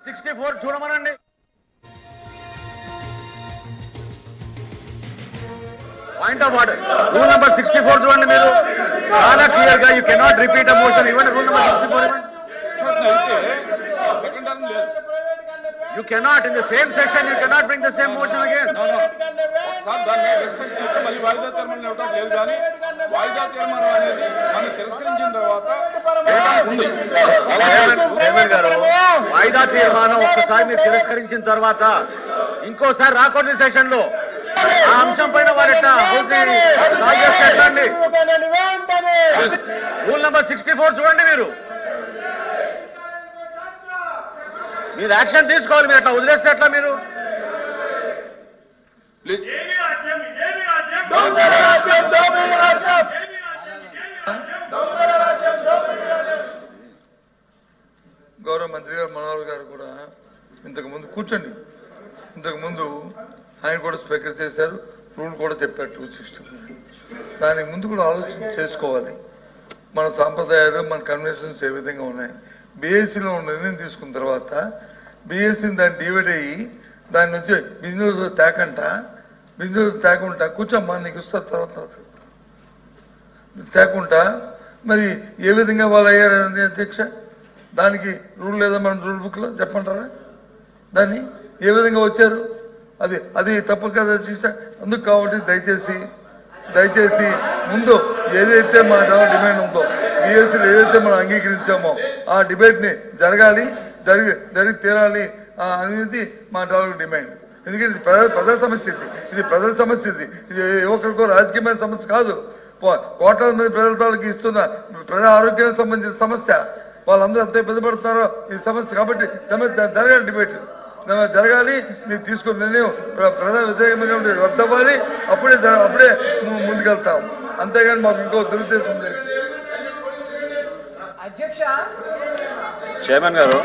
64 చూడమనండి. Point of order rule number 64 చూడండి. మీరు చాలా క్లియర్ గా you cannot repeat a motion. ఇవ్వండి రూల్ నెంబర్ 64 ఇవ్వండి. You cannot in the same session you cannot bring the same motion again. ఒకసారి దాన్ని డిస్కషన్ చేస్తే మళ్ళీ వాయిదా తీర్మానం ఇవ్వడం లేదు. కానీ వాయిదా తీర్మానం అనేది మనం తిరస్కరించిన తర్వాత చైర్మన్ గారు వాయిదా తీర్మానం ఒక్కసారి మీరు తిరస్కరించిన తర్వాత ఇంకోసారి రాకూడదు సెషన్ లో ఆ అంశం పైన వారెట్లా అండి. రూల్ నెంబర్ 64 చూడండి. మీరు యాక్షన్ తీసుకోవాలి. మీరు అట్లా వదిలేస్తే ఎట్లా? మీరు గౌరవ మంత్రి గారు మనోహర్ గారు కూడా ఇంతకుముందు కూర్చోండి. ఇంతకుముందు ఆయన కూడా స్పీకర్ చేశారు, రూల్ కూడా చెప్పారు 260. దానికి ముందు కూడా ఆలోచన చేసుకోవాలి. మన సాంప్రదాయాలు మన కన్వెన్షన్స్ ఏ విధంగా ఉన్నాయి. బీఎస్సీలో నిర్ణయం తీసుకున్న తర్వాత బీఎస్సీని దాన్ని డివైడ్ అయ్యి దాని నుంచి బిజినెస్ తేకుండా కూర్చోమ్మా నీకు ఇస్తారు తర్వాత తేకుండా మరి ఏ విధంగా వాళ్ళు అయ్యారని అధ్యక్ష దానికి రూల్ లేదా మన రూల్ బుక్ లో చెప్పంటారా? దాన్ని ఏ విధంగా వచ్చారు? అది తప్పు కదా చూసా. అందుకు కాబట్టి దయచేసి ముందు ఏదైతే మా డిమాండ్ ఉందో బీఎస్సీలో ఏదైతే మనం అంగీకరించామో ఆ డిబేట్ ని జరిగి తీరాలి అనేది మా డిమాండ్. ఎందుకంటే ఇది ప్రజల సమస్య, ఇది ప్రజల సమస్య, ఇది యువకులకు రాజకీయమైన సమస్య కాదు. కోట్లాది మంది ప్రజల తాలూకు ఇస్తున్న ప్రజా ఆరోగ్యానికి సంబంధించిన సమస్య. వాళ్ళందరూ ఎంత ఇబ్బంది పడుతున్నారో ఈ సమస్య. కాబట్టి జరగాలి, డిబేట్ జరగాలి. మీరు తీసుకున్న నిర్ణయం ప్రజా వ్యతిరేకంగా రద్దవ్వాలి. అప్పుడే ముందుకెళ్తాం. అంతేగాని మాకు ఇంకో దురుద్దేశం లేదు. చైర్మన్ గారు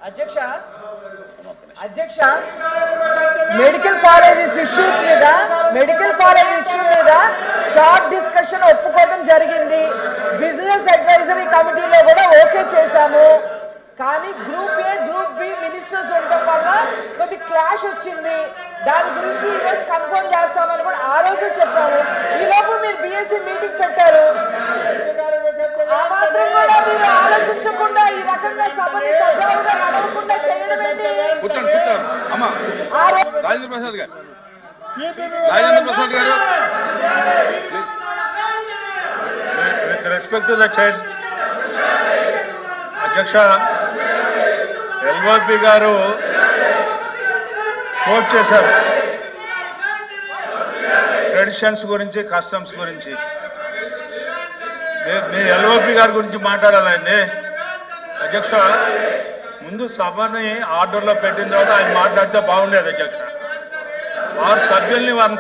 అధ్యక్ష మెడికల్ కాలేజెస్ ఇష్యూ మీద షార్ట్ డిస్కషన్ ఒప్పుకోవడం జరిగింది. బిజినెస్ అడ్వైజరీ కమిటీలో కూడా ఓకే చేశాము. కానీ group A group B ministers ఉండటం వల్ల కొద్ది క్లాష్ వచ్చింది. దాని గురించి ఈరోజు కన్ఫర్మ్ చేస్తామని కూడా ఆ రోజు చెప్పాము. ఈ లోపు మీరు బీఎస్సీ మీటింగ్ పెట్టారు. ఆ మాత్రం కూడా మీరు ఆలోచించకుండా ఈ రకంగా సభని సజావుగా నడవకుండా చేయడం ఏంటి? రాజేంద్ర ప్రసాద్ గారు with respect to the chair, అధ్యక్ష ఎల్ఓపి గారు కోట్ చేశారు ట్రెడిషన్స్ గురించి, కస్టమ్స్ గురించి. మీ ఎల్ఓపి గారి గురించి మాట్లాడాలండి అధ్యక్ష. ముందు సభని ఆర్డర్లో పెట్టిన తర్వాత ఆయన మాట్లాడితే బాగుండేది అధ్యక్ష. వారు సభ్యుల్ని వారిని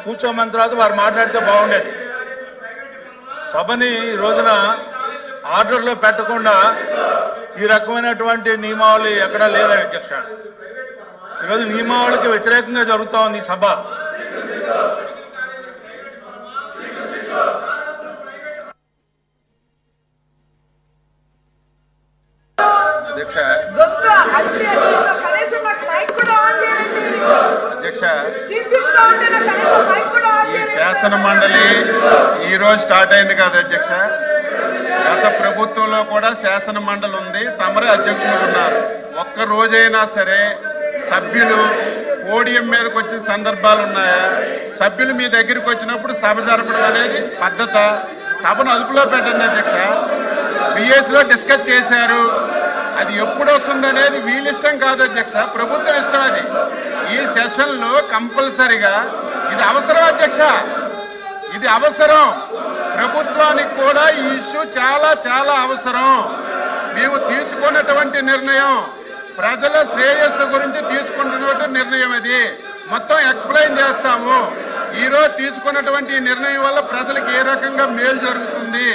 కూర్చోమని తర్వాత వారు మాట్లాడితే బాగుండేది. సభని ఈ రోజున ఆర్డర్లో పెట్టకుండా ఈ రకమైనటువంటి నియమావళి ఎక్కడా లేదా అధ్యక్ష. ఈరోజు నియమావళికి వ్యతిరేకంగా జరుగుతూ ఉంది ఈ సభ. అధ్యక్ష ఈ శాసన మండలి ఈ రోజు స్టార్ట్ అయింది కదా అధ్యక్ష. గత ప్రభుత్వంలో కూడా శాసన మండలి ఉంది, తమరే అధ్యక్షులు ఉన్నారు. ఒక్క రోజైనా సరే సభ్యులు పోడియం మీదకి వచ్చిన సందర్భాలు ఉన్నాయా? సభ్యులు మీ దగ్గరికి వచ్చినప్పుడు సభ జరపడం అనేది పద్ధత. సభను అదుపులో పెట్టండి అధ్యక్ష. బిఎస్లో డిస్కస్ చేశారు, అది ఎప్పుడు వస్తుందనేది వీళ్ళిష్టం కాదు అధ్యక్ష, ప్రభుత్వం ఇష్టం. అది ఈ సెషన్లో కంపల్సరిగా ఇది అవసరం అధ్యక్ష, ఇది అవసరం. ప్రభుత్వానికి కూడా ఈ ఇష్యూ చాలా చాలా అవసరం. మేము తీసుకున్నటువంటి నిర్ణయం ప్రజల శ్రేయస్సు గురించి తీసుకుంటున్నటువంటి నిర్ణయం. అది మొత్తం ఎక్స్ప్లెయిన్ చేస్తాము. ఈరోజు తీసుకున్నటువంటి నిర్ణయం వల్ల ప్రజలకు ఏ రకంగా మేలు జరుగుతుంది,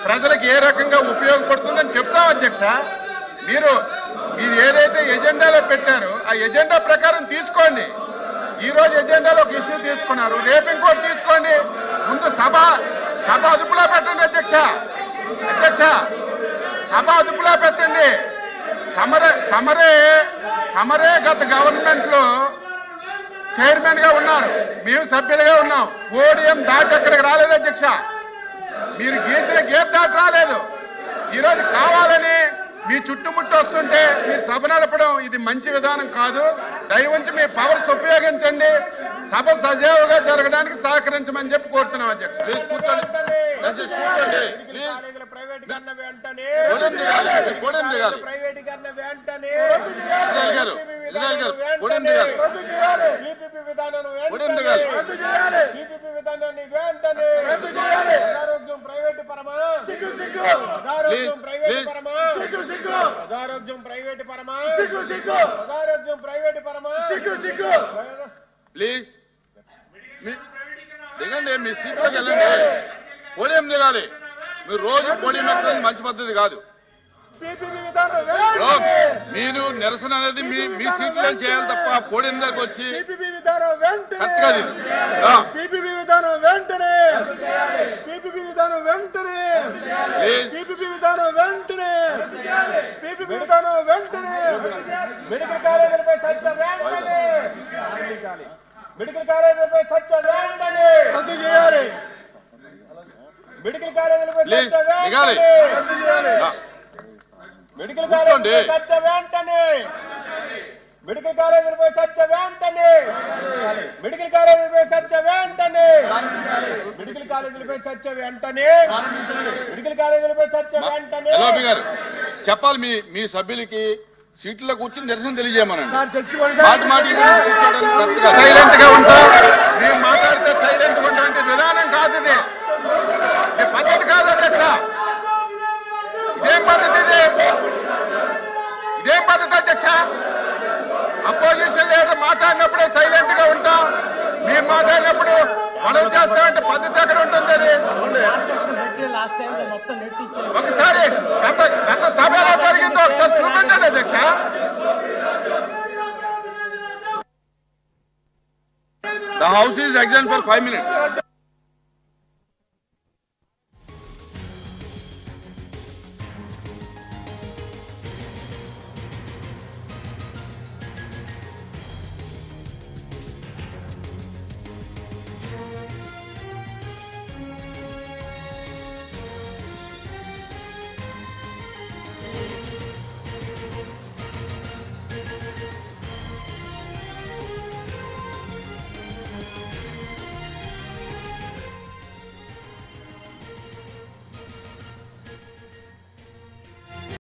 ప్రజలకు ఏ రకంగా ఉపయోగపడుతుందని చెప్తాం అధ్యక్ష. మీరు ఏదైతే ఎజెండాలో పెట్టారో ఆ ఎజెండా ప్రకారం తీసుకోండి. ఈరోజు ఎజెండాలో ఒక ఇష్యూ తీసుకున్నారు, రేపు ఇంకోటి తీసుకోండి. ముందు సభ అదుపులో పెట్టండి అధ్యక్ష. సభ అదుపులో పెట్టండి. తమరే గత గవర్నమెంట్ లో చైర్మన్ గా ఉన్నారు, మేము సభ్యులుగా ఉన్నాం. పోడియం దాటి అక్కడికి రాలేదు అధ్యక్ష. మీరు గీసిన గేట్ దాటి రాలేదు. ఈరోజు కావాలని మీ చుట్టుముట్టు వస్తుంటే మీరు సభ నడపడం ఇది మంచి విధానం కాదు. దయవుంచి మీ పవర్స్ ఉపయోగించండి, సభ సజావుగా జరగడానికి సహకరించమని చెప్పి కోరుతున్నాం అధ్యక్ష. ప్లీజ్ దిగండి, మీ సీట్లోకి వెళ్ళండి. పోడియం దిగాలి. మీరు రోజు పోడియం ఎక్కడం మంచి పద్ధతి కాదు. మీరు నిరసన అనేది మీ సీట్లో చేయాలి తప్ప పోడియం దగ్గరకు వచ్చి కరెక్ట్ కాదు ఇది. మెడికల్ కాలేజీలపై చర్చ వెంటనే మెడికల్ కాలేజీలపై చర్చ వెంటనే రద్దు చేయాలి. మెడికల్ కాలేజీలపై చర్చ వెంటనే రద్దు చేయాలి. మెడికల్ కాలేజీలపై చర్చ వెంటనే మెడికల్ కాలేజీలపై చర్చ వెంటనే మెడికల్ కాలేజీలపై చర్చ వెంటనే మెడికల్ కాలేజీలపై చర్చ వెంటనే మెడికల్ కాలేజీలపై చర్చ వెంటనే. ఎల్ఓపి గారు చెప్పాలి మీ సభ్యులకి సీట్లో కూర్చొని నిరసన తెలియజేయమనండి. సైలెంట్ గా ఉంటాం. మేము మాట్లాడితే సైలెంట్ గా ఉండే విధానం కాదు ఇది. పద్ధతి కాదు అధ్యక్ష. ఇదేం పద్ధతి ఇది? ఇదేం పద్ధతి అధ్యక్ష? అపోజిషన్ లీడర్ మాట్లాడినప్పుడే సైలెంట్ గా ఉంటాం. మేము మాట్లాడినప్పుడు మనం చేస్తామంటే పద్ధతి ఎక్కడ ఉంటుంది అది? ఒకసారి గత సభలో జరిగిందో ఒకసారి చూపించండి అధ్యక్ష. The house is adjourned for 5 minutes.